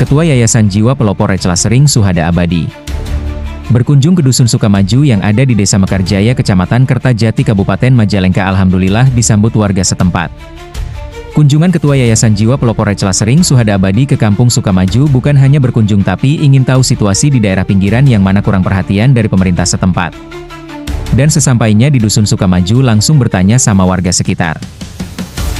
Ketua Yayasan Jiwa Pelopor Recla Sering Suhada Abadi berkunjung ke Dusun Sukamaju yang ada di Desa Mekarjaya, Kecamatan Kertajati, Kabupaten Majalengka. Alhamdulillah disambut warga setempat. Kunjungan Ketua Yayasan Jiwa Pelopor Recla Sering Suhada Abadi ke Kampung Sukamaju bukan hanya berkunjung tapi ingin tahu situasi di daerah pinggiran yang mana kurang perhatian dari pemerintah setempat. Dan sesampainya di Dusun Sukamaju langsung bertanya sama warga sekitar.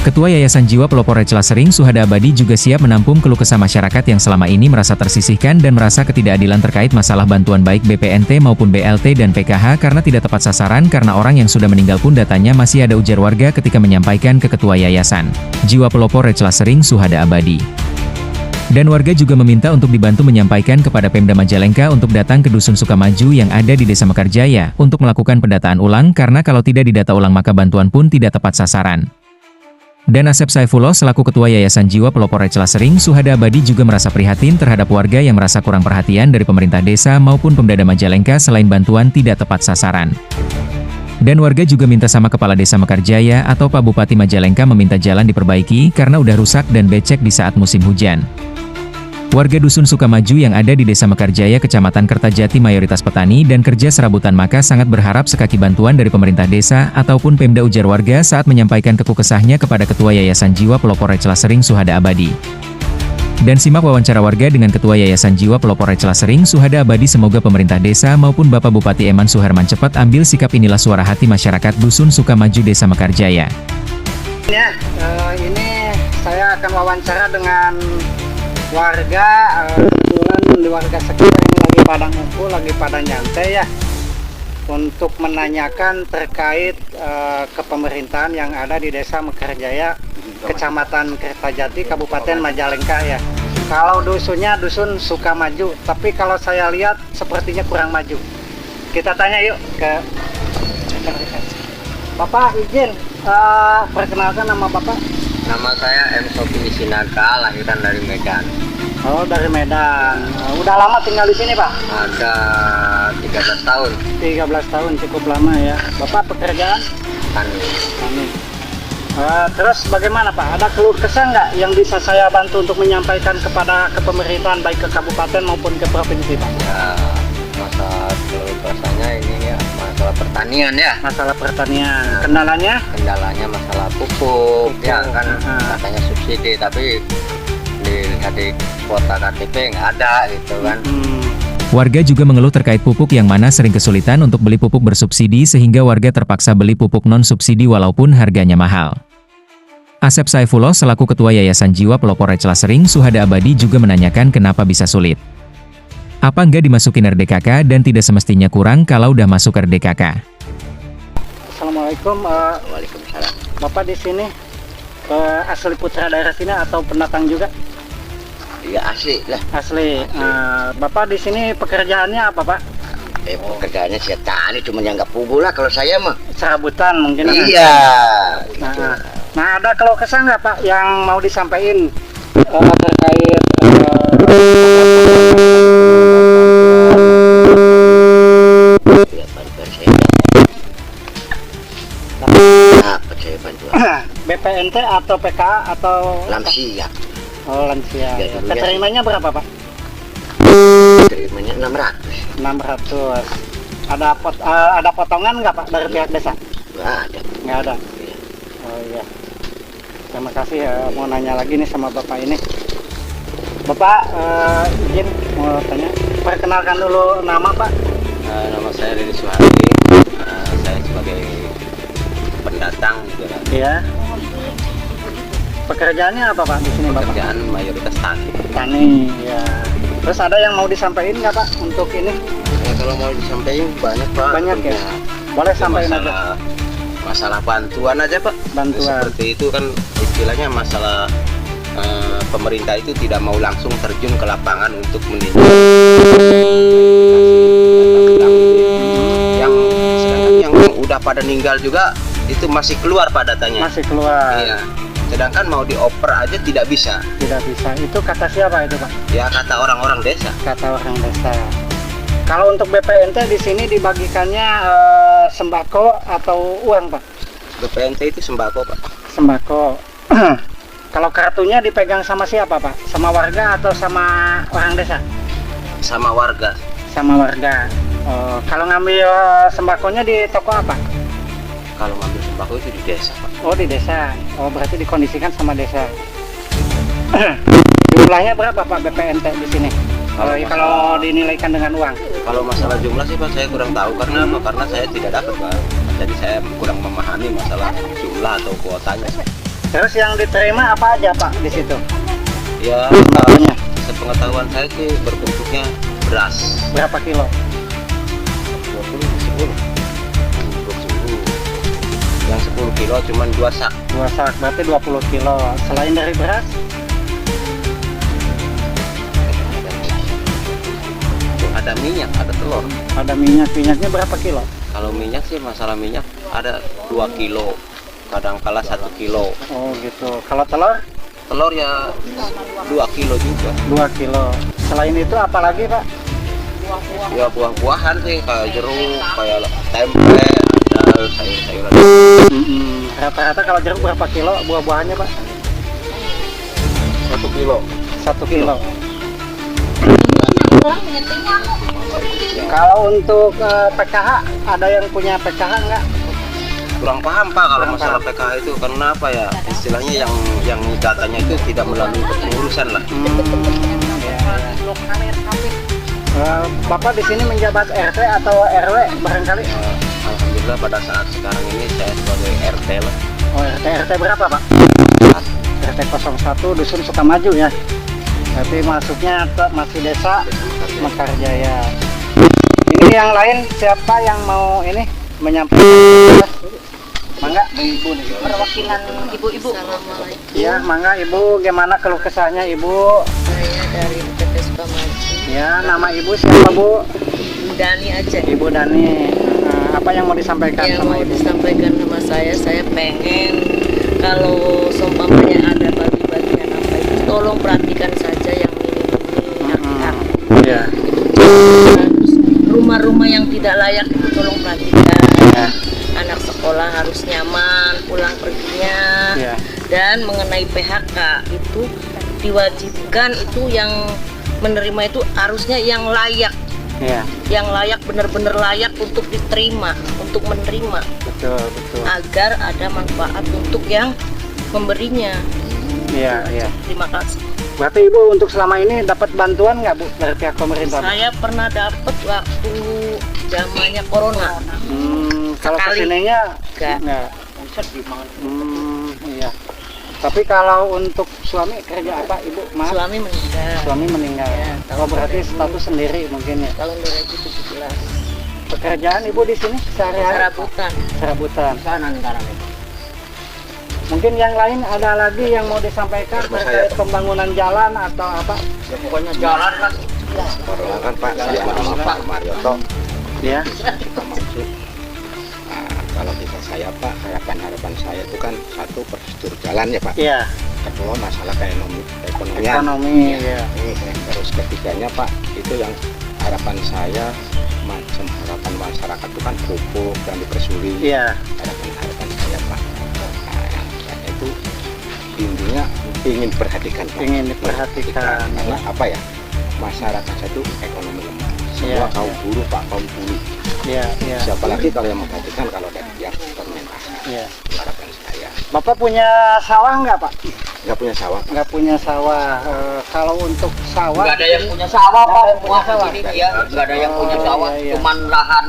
Ketua Yayasan Jiwa Pelopor Recla Sering Suhada Abadi juga siap menampung keluh kesah masyarakat yang selama ini merasa tersisihkan dan merasa ketidakadilan terkait masalah bantuan baik BPNT maupun BLT dan PKH karena tidak tepat sasaran karena orang yang sudah meninggal pun datanya masih ada, ujar warga ketika menyampaikan ke Ketua Yayasan Jiwa Pelopor Recla Sering Suhada Abadi. Dan warga juga meminta untuk dibantu menyampaikan kepada Pemda Majalengka untuk datang ke Dusun Sukamaju yang ada di Desa Mekarjaya untuk melakukan pendataan ulang karena kalau tidak didata ulang maka bantuan pun tidak tepat sasaran. Dan Asep Saifullah selaku Ketua Yayasan Jiwa Pelopor Recla Sering Suhada Abadi juga merasa prihatin terhadap warga yang merasa kurang perhatian dari pemerintah desa maupun Pemda Majalengka selain bantuan tidak tepat sasaran. Dan warga juga minta sama Kepala Desa Mekarjaya atau Pak Bupati Majalengka meminta jalan diperbaiki karena udah rusak dan becek di saat musim hujan. Warga Dusun Sukamaju yang ada di Desa Mekarjaya, Kecamatan Kertajati mayoritas petani dan kerja serabutan, maka sangat berharap sekaki bantuan dari pemerintah desa ataupun Pemda, ujar warga saat menyampaikan keluh kesahnya kepada Ketua Yayasan Jiwa Pelopor Recla Sering Suhada Abadi. Dan simak wawancara warga dengan Ketua Yayasan Jiwa Pelopor Recla Sering Suhada Abadi. Semoga pemerintah desa maupun Bapak Bupati Eman Suherman cepat ambil sikap. Inilah suara hati masyarakat Dusun Sukamaju, Desa Mekarjaya. Ya, ini saya akan wawancara dengan warga, kebetulan di warga sekitar ini lagi pada ngumpul, lagi pada nyantai ya, untuk menanyakan terkait kepemerintahan yang ada di Desa Mekarjaya, Kecamatan Kertajati, Kabupaten Majalengka ya. Kalau dusunnya Dusun Sukamaju, tapi kalau saya lihat sepertinya kurang maju. Kita tanya yuk ke Bapak, izin perkenalkan nama Bapak. Nama saya M. Sofi Sinaga, lahiran dari Medan. Oh, dari Medan. Udah lama tinggal di sini, Pak? Ada 13 tahun. 13 tahun, cukup lama ya. Bapak pekerjaan? Tani. Terus bagaimana, Pak? Ada keluh kesah nggak yang bisa saya bantu untuk menyampaikan kepada kepemerintahan baik ke kabupaten maupun ke provinsi, Pak? Ya, masalah keluh kesahnya ini ya, masalah pertanian ya. Masalah pertanian. Kendalanya? Kendalanya masalah pupuk. Ya kan, katanya subsidi, tapi di kota KTP nggak ada gitu kan. Warga juga mengeluh terkait pupuk yang mana sering kesulitan untuk beli pupuk bersubsidi sehingga warga terpaksa beli pupuk non-subsidi walaupun harganya mahal. Asep Saifullah selaku Ketua Yayasan Jiwa Pelopor Recla Sering Suhada Abadi juga menanyakan kenapa bisa sulit. Apa nggak dimasukin RDKK dan tidak semestinya kurang kalau udah masuk RDKK? Assalamualaikum. Waalaikumsalam. Bapak di sini asli putra daerah sini atau pendatang juga? Iya, asli lah. Asli. Bapak di sini pekerjaannya apa, Pak? Pekerjaannya saya tani, cuma yang nggak pugu lah kalau saya mah. Serabutan mungkin. Iya. Gitu. Nah, ada keluh kesah nggak, Pak, yang mau disampaikan terkait BPNT atau PKA atau lansia? Oh, lansia. Ya, Ya. Keterimanya berapa, Pak? Terimanya 600. 600. Ada potongan nggak, Pak, dari pihak desa? Nggak ada. Nggak ada. Iya. Oh iya. Terima kasih ya. Mau nanya lagi nih sama Bapak ini. Bapak, izin mau tanya. Perkenalkan dulu nama, Pak. Nama saya Rini Suhadi. Saya sebagai pendatang gitu kan. Iya. Pekerjaannya apa, Pak, di sini, Bapak? Pekerjaan mayoritas tani. Tani, ya. Terus ada yang mau disampaikan nggak, Pak, untuk ini? Ya, kalau mau disampaikan banyak, Pak. Banyak ya. Boleh sampaikan aja. Masalah bantuan aja, Pak. Bantuan. Seperti itu kan istilahnya masalah pemerintah itu tidak mau langsung terjun ke lapangan untuk menindak yang sedangkan yang udah pada meninggal juga itu masih keluar Pak datanya. Masih keluar. Iya. Sedangkan mau dioper aja tidak bisa. Tidak bisa. Itu kata siapa itu, Pak? Ya kata orang-orang desa. Kata orang desa. Kalau untuk BPNT di sini dibagikannya sembako atau uang, Pak? BPNT itu sembako, Pak. Sembako. Kalau kartunya dipegang sama siapa Pak? Sama warga atau sama orang desa? Sama warga. Sama warga. Kalau ngambil sembakonya di toko apa? Kalau ngambil sembako itu di desa Pak. Oh di desa. Oh berarti dikondisikan sama desa. Jumlahnya berapa Pak BPNT di sini? Kalau dinilaikan dengan uang? Kalau masalah jumlah sih Pak saya kurang tahu karena apa? Karena saya tidak dapat Pak. Jadi saya kurang memahami masalah jumlah atau kuotanya. Terus yang diterima apa aja Pak di situ? Ya, Sembakonya sepengetahuan saya sih berbentuknya beras. berapa kilo? 10. Yang 10 kilo cuman 2 sak. 2 sak, berarti 20 kilo. Selain dari beras? Ada minyak, ada telur. Ada minyak. Minyaknya berapa kilo? Kalau minyak sih masalah minyak ada 2 kilo. Kadang-kala 1 kilo. Oh gitu. Kalau telur? Telur ya 2 kilo juga. 2 kilo. Selain itu apa lagi Pak? Ya buah-buahan sih kayak jeruk, kayak tempe, ada sayur-sayuran. Rata-rata kalau jeruk berapa kilo buah-buahannya Pak? 1 kilo. 1 kilo. Kalau untuk PKH, ada yang punya PKH enggak? Kurang paham Pak kalau Kurang masalah PKH itu karena apa ya? Istilahnya yang datanya itu tidak melalui kepengurusan lah. Bapak di sini menjabat RT atau RW barangkali? Alhamdulillah pada saat sekarang ini saya sebagai RT lah. Oh RT berapa Pak? RT 01 Dusun Sukamaju ya. Tapi masuknya masih desa Mekarjaya. Ini yang lain siapa yang mau ini menyampaikan? Mangga ibu nih. Perwakilan ibu-ibu. Ya mangga ibu, gimana keluh kesahnya ibu? Saya dari PT Sukamaju. Ya nama ibu siapa bu? Dani aja. Ibu Dani. Apa yang mau disampaikan Yang sama mau ibu? disampaikan sama saya pengen kalau seumpamanya ada bagi-bagian apa itu tolong perhatikan saja yang ini hak-hak. Ya. Terus rumah-rumah yang tidak layak itu tolong perhatikan. Ya. Anak sekolah harus nyaman pulang perginya. Ya. Dan mengenai PHK itu diwajibkan itu yang menerima itu harusnya yang layak. Ya. Yang layak, benar-benar layak untuk diterima, untuk menerima, Betul betul. agar ada manfaat untuk yang memberinya. Iya iya. Terima kasih. Berarti ibu untuk selama ini dapat bantuan nggak bu dari pihak pemerintah? Saya pernah dapat waktu zamannya corona. Kalau Sekali. kesininya Enggak. Iya. Tapi kalau untuk suami kerja apa ibu? Maaf. Suami meninggal Suami meninggal. Ya, Oh berarti status sendiri mungkin ya. tahun 2017. Pekerjaan ibu di sini sehari-hari Serabutan. serabutan. Mungkin yang lain ada lagi yang mau disampaikan terkait pembangunan jalan atau apa? Ya pokoknya jalan lah. Perkenalkan Pak, saya nama Pak Marioto. Ya. Sukamaju. Nah, kalau kita saya Pak, harapan saya itu kan satu prosedur jalan ya Pak. Iya. Kedua masalah ekonomian. Ekonomi ya. Terus ketiganya Pak, itu yang harapan saya macam harapan masyarakat itu kan pupuk dan dipersuli. Iya. Harapan saya Pak. Nah, yang itu intinya ingin perhatikan Pak. Ingin diperhatikan. Karena apa ya? Masyarakat itu ekonomi lemah. Iya, Semua kaum buruh Pak, kaum buruh. Iya, iya. Siapa lagi kalau yang memperhatikan kalau dari pihak pemerintah. Iya. Harapan saya. Bapak punya sawah nggak Pak? Nggak punya sawah. Nggak punya sawah. Kalau untuk sawah, Nggak ada yang punya sawah Pak, semua sawah. di sini ya nggak ada yang punya Oh, sawah, iya, iya. cuman lahan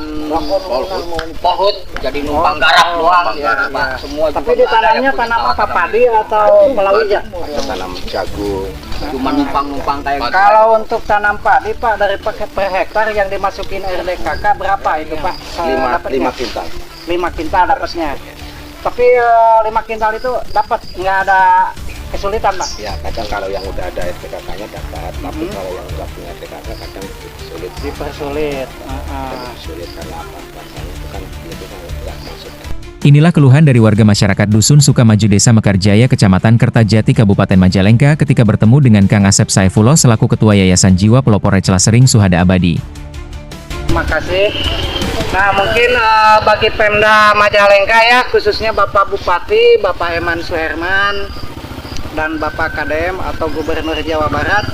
pohut jadi numpang garap doang Iya, ya, Pak. iya. Semua Tapi juga di nggak ada tanamnya yang punya tanam sawah, apa padi atau palawija? Ada tanam jagung. cuma numpang kayak gitu. Kalau untuk tanam padi Pak dari per hektar yang dimasukin RDKK berapa itu Pak? Dapatnya? 5 kintal. 5 kintal dapatnya. Tapi 5 kintal itu dapat nggak ada kesulitan Pak? Ya kadang kalau yang udah ada RPKK-nya dapat, tapi kalau yang nggak punya RPKK kadang sulit. Dipersulit. Sulit karena apa? Rasanya itu kan nggak masuk. Inilah keluhan dari warga masyarakat Dusun Sukamaju Desa Mekarjaya, Kecamatan Kertajati, Kabupaten Majalengka ketika bertemu dengan Kang Asep Saifullah selaku Ketua Yayasan Jiwa Pelopor Reclasering Suhada Abadi. Terima kasih. Nah mungkin bagi Pemda Majalengka ya, khususnya Bapak Bupati, Bapak Eman Suherman, dan Bapak KDM atau Gubernur Jawa Barat.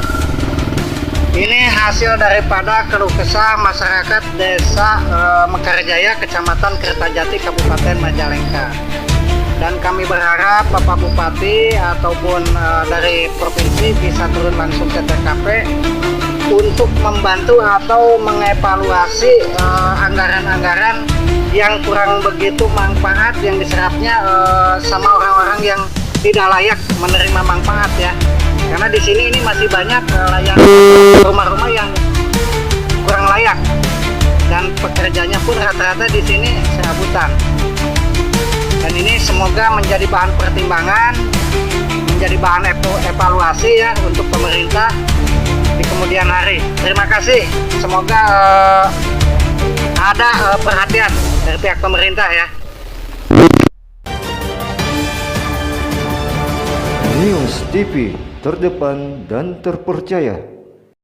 Ini hasil daripada keluh kesah masyarakat Desa Mekarjaya, Kecamatan Kertajati, Kabupaten Majalengka. Dan kami berharap Bapak Bupati ataupun dari provinsi bisa turun langsung ke TKP untuk membantu atau mengevaluasi anggaran-anggaran yang kurang begitu manfaat yang diserapnya sama orang-orang yang tidak layak menerima manfaat ya. Karena di sini ini masih banyak rumah-rumah yang kurang layak dan pekerjanya pun rata-rata di sini serabutan. Dan ini semoga menjadi bahan pertimbangan, menjadi bahan evaluasi ya untuk pemerintah di kemudian hari. Terima kasih. Semoga ada perhatian dari pihak pemerintah ya. News TV, terdepan dan terpercaya.